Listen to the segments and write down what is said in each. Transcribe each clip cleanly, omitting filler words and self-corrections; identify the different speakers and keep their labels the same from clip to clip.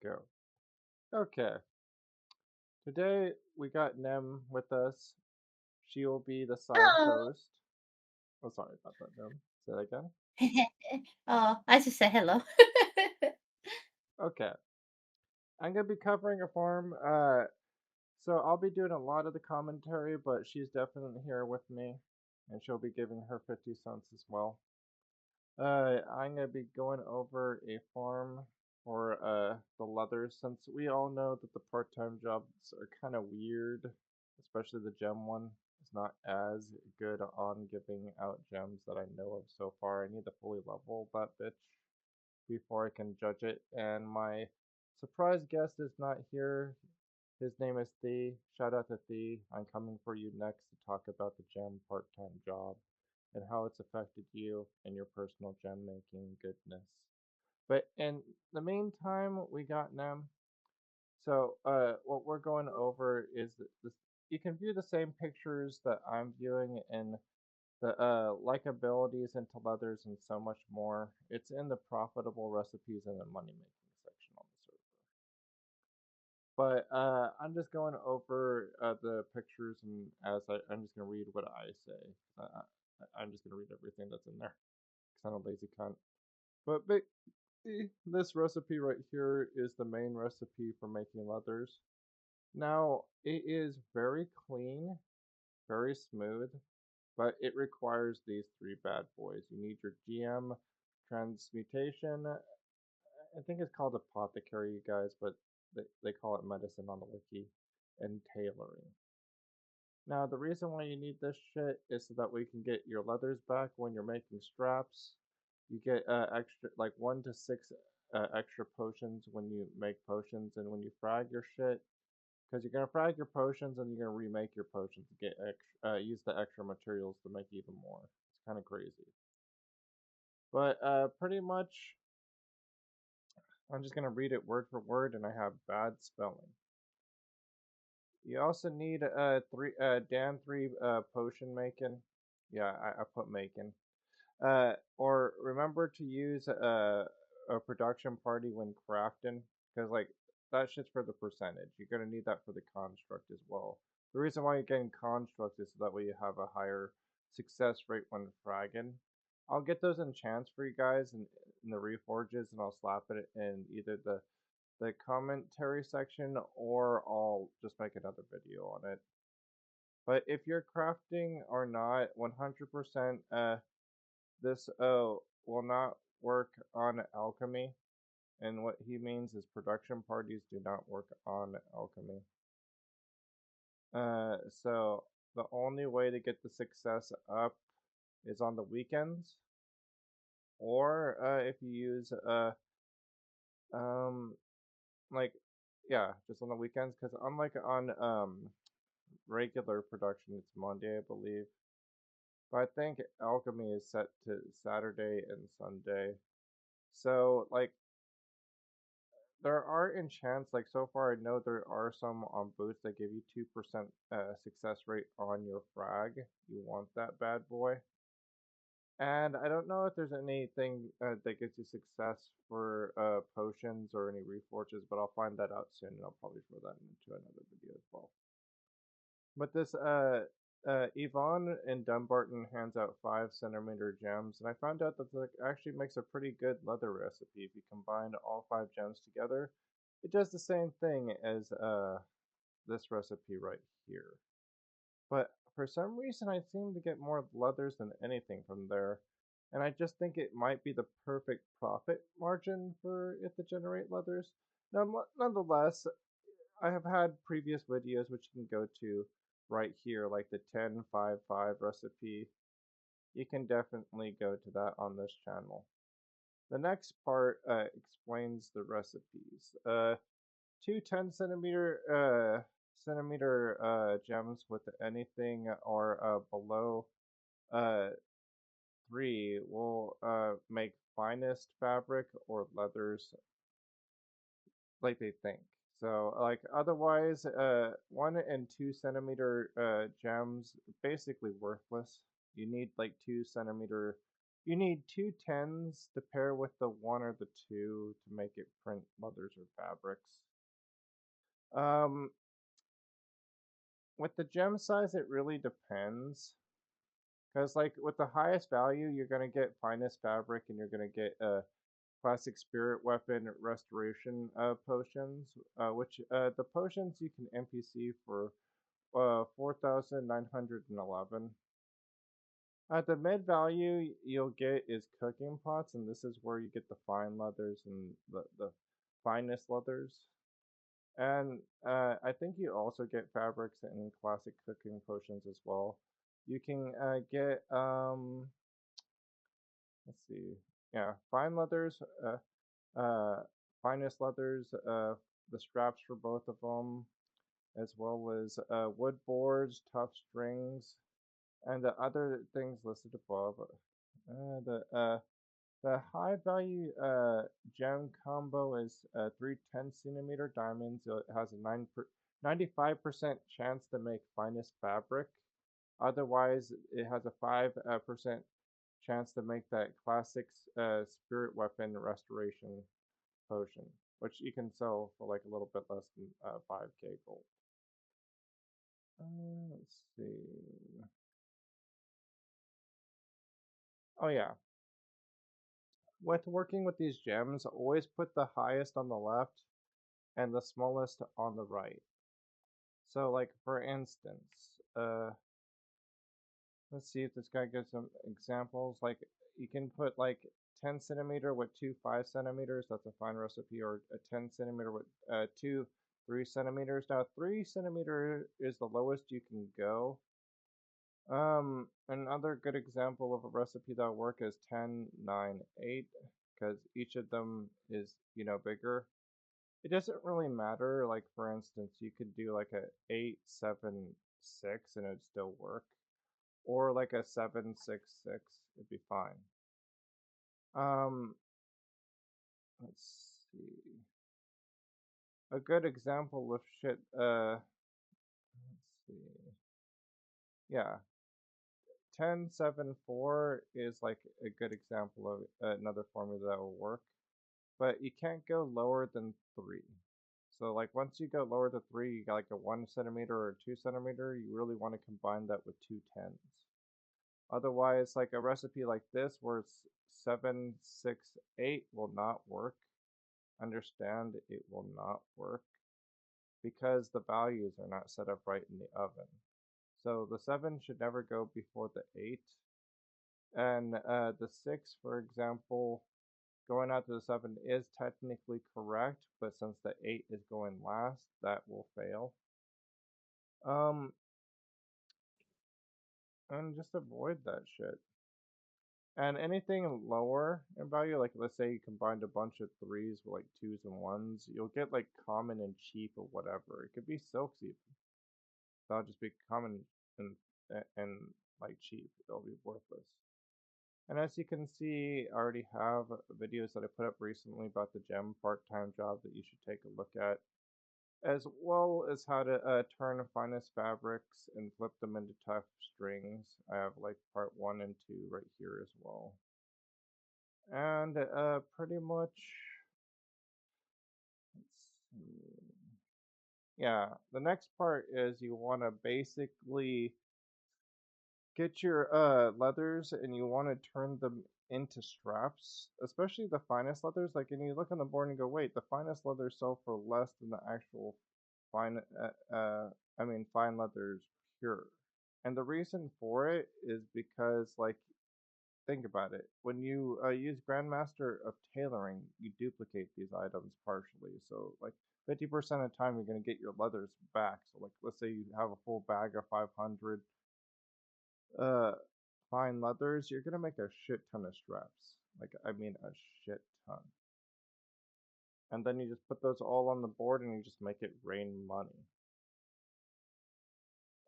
Speaker 1: go. Okay, today we got Nem with us. She will be the side
Speaker 2: Hello.
Speaker 1: host. Oh, sorry about that, Nem. Say that again.
Speaker 2: Oh, I just said hello.
Speaker 1: Okay, I'm gonna be covering a farm. So I'll be doing a lot of the commentary, but she's definitely here with me, and she'll be giving her 50 cents as well. I'm gonna be going over a farm for the leathers, since we all know that the part-time jobs are kind of weird, especially the gem one. It's not as good on giving out gems that I know of so far. I need to fully level that bitch before I can judge it. And my surprise guest is not here. His name is Thee. Shout out to Thee. I'm coming for you next to talk about the gem part-time job and how it's affected you and your personal gem making goodness. But in the meantime, we got Nem. So, what we're going over is that this. You can view the same pictures that I'm viewing in the likabilities into leathers and so much more. It's in the profitable recipes and the money making section on the server. But I'm just going over the pictures, and I'm just gonna read what I say. I'm just gonna read everything that's in there because I'm a lazy cunt. But this recipe right here is the main recipe for making leathers. Now it is very clean, very smooth, but it requires these three bad boys. You need your GM transmutation. I think it's called apothecary, you guys, but they call it medicine on the wiki, and tailoring. Now, the reason why you need this shit is so that we can get your leathers back when you're making straps. You get extra, like 1 to 6 extra potions when you make potions and when you frag your shit. Because you're gonna frag your potions and you're gonna remake your potions to get use the extra materials to make even more. It's kind of crazy. But pretty much, I'm just gonna read it word for word, and I have bad spelling. You also need Dan 3 potion making. Yeah, I put making. Or remember to use a production party when crafting, because like that shit's for the percentage. You're gonna need that for the construct as well. The reason why you're getting construct is so that way you have a higher success rate when fragging. I'll get those enchants for you guys in the reforges, and I'll slap it in either the commentary section, or I'll just make another video on it. But if you're crafting or not, 100% this will not work on alchemy. And what he means is production parties do not work on alchemy. So the only way to get the success up is on the weekends, or if you use um like yeah, just on the weekends. Because unlike on regular production, it's Monday, I believe. But I think alchemy is set to Saturday and Sunday. So like there are enchants, like so far I know there are some on boots that give you 2% success rate on your frag. You want that bad boy. And I don't know if there's anything that gives you success for potions or any reforges, but I'll find that out soon, and I'll probably throw that into another video as well. But this Yvonne in Dumbarton hands out 5 centimeter gems, and I found out that that actually makes a pretty good leather recipe. If you combine all 5 gems together, it does the same thing as this recipe right here. But for some reason, I seem to get more leathers than anything from there, and I just think it might be the perfect profit margin for it to generate leathers. Nonetheless, I have had previous videos which you can go to right here, like the 10-5-5 recipe. You can definitely go to that on this channel. The next part explains the recipes. Two 10 centimeter gems with anything or below uh, 3 will make finest fabric or leathers like they think. So like otherwise, 1 and 2 centimeter gems basically worthless. You need like 2 centimeter You need two tens to pair with the one or the two to make it print leathers or fabrics. Um, with the gem size, it really depends. Because, like, with the highest value, you're going to get finest fabric and you're going to get classic spirit weapon restoration potions, which the potions you can NPC for 4,911. The mid value you'll get is cooking pots, and this is where you get the fine leathers and the finest leathers. And I think you also get fabrics and classic cooking potions as well. You can get let's see, yeah, fine leathers, finest leathers, the straps for both of them, as well as wood boards, tough strings, and the other things listed above. The high value gem combo is 3 10 centimeter diamonds. It has a 95% chance to make finest fabric. Otherwise, it has a 5% chance to make that classic spirit weapon restoration potion, which you can sell for like a little bit less than 5k gold. Let's see. Oh yeah, with working with these gems, always put the highest on the left and the smallest on the right. So like for instance, let's see if this guy gives some examples. Like you can put like 10 centimeter with two 5 centimeters. That's a fine recipe, or a 10 centimeter with two 3 centimeters. Now 3 centimeter is the lowest you can go. Another good example of a recipe that work is 10, 9, 8, because each of them is, bigger. It doesn't really matter. Like for instance, you could do like a 8, 7, 6 and it'd still work. Or like a 7, 6, 6, it'd be fine. Um, let's see. A good example of shit, let's see. Yeah, 10, 7, 4 is like a good example of another formula that will work. But you can't go lower than 3. So like once you go lower to 3, you got like a 1 centimeter or 2 centimeter, you really want to combine that with two tens. Otherwise, like a recipe like this where it's 7, 6, 8 will not work. Understand it will not work because the values are not set up right in the oven. So the 7 should never go before the 8. And the 6, for example, going out to the 7 is technically correct, but since the 8 is going last, that will fail. Um, and just avoid that shit. And anything lower in value, like let's say you combined a bunch of threes with like twos and ones, you'll get like common and cheap or whatever. It could be silks even. That'll just be common and and like cheap. They'll be worthless. And as you can see, I already have videos that I put up recently about the gem part-time job that you should take a look at, as well as how to turn finest fabrics and flip them into tough strings. I have like part 1 and 2 right here as well. And pretty much, let's see. Yeah, the next part is you want to basically get your leathers and you want to turn them into straps, especially the finest leathers. Like, and you look on the board and go, wait, the finest leathers sell for less than the actual fine, fine leathers pure. And the reason for it is because, like, think about it. When you use Grandmaster of Tailoring, you duplicate these items partially. So, like, 50% of the time, you're going to get your leathers back. So, like, let's say you have a full bag of 500 uh, fine leathers, you're going to make a shit ton of straps. Like, I mean, a shit ton. And then you just put those all on the board and you just make it rain money.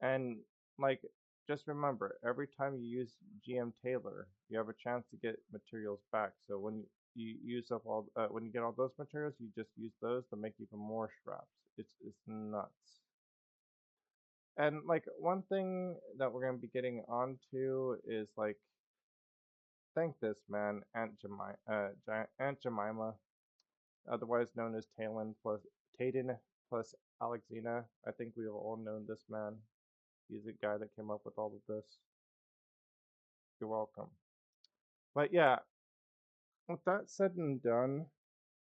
Speaker 1: And like, just remember, every time you use GM Tailor, you have a chance to get materials back. So when you use up all, when you get all those materials, you just use those to make even more straps. It's nuts. And like one thing that we're gonna be getting onto is like, thank this man, Aunt Jemima, otherwise known as Taiden plus Alexina. I think we've all known this man. He's the guy that came up with all of this. You're welcome. But yeah, with that said and done,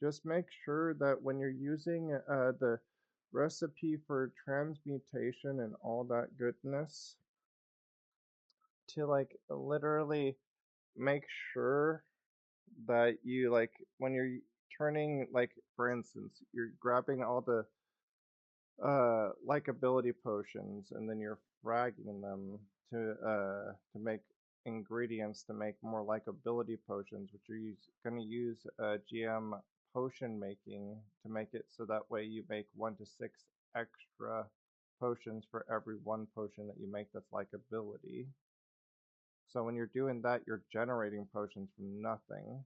Speaker 1: just make sure that when you're using the recipe for transmutation and all that goodness, to like literally make sure that you like when you're turning like for instance you're grabbing all the likability potions and then you're fragging them to make ingredients to make more likability potions, which are going to use GM potion making to make it so that way you make 1 to 6 extra potions for every one potion that you make that's likability. So when you're doing that, you're generating potions from nothing.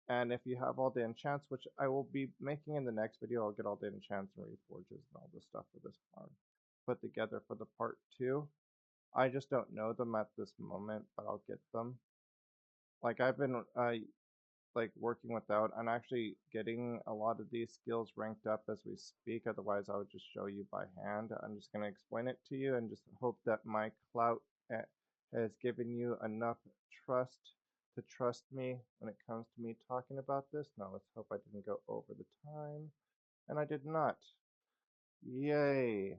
Speaker 1: And if you have all the enchants, which I will be making in the next video, I'll get all the enchants and reforges and all the stuff for this farm put together for the part 2. I just don't know them at this moment, but I'll get them. Like I've been like working without. I'm actually getting a lot of these skills ranked up as we speak. Otherwise, I would just show you by hand. I'm just going to explain it to you and just hope that my clout has given you enough trust to trust me when it comes to me talking about this. Now, let's hope I didn't go over the time. And I did not. Yay.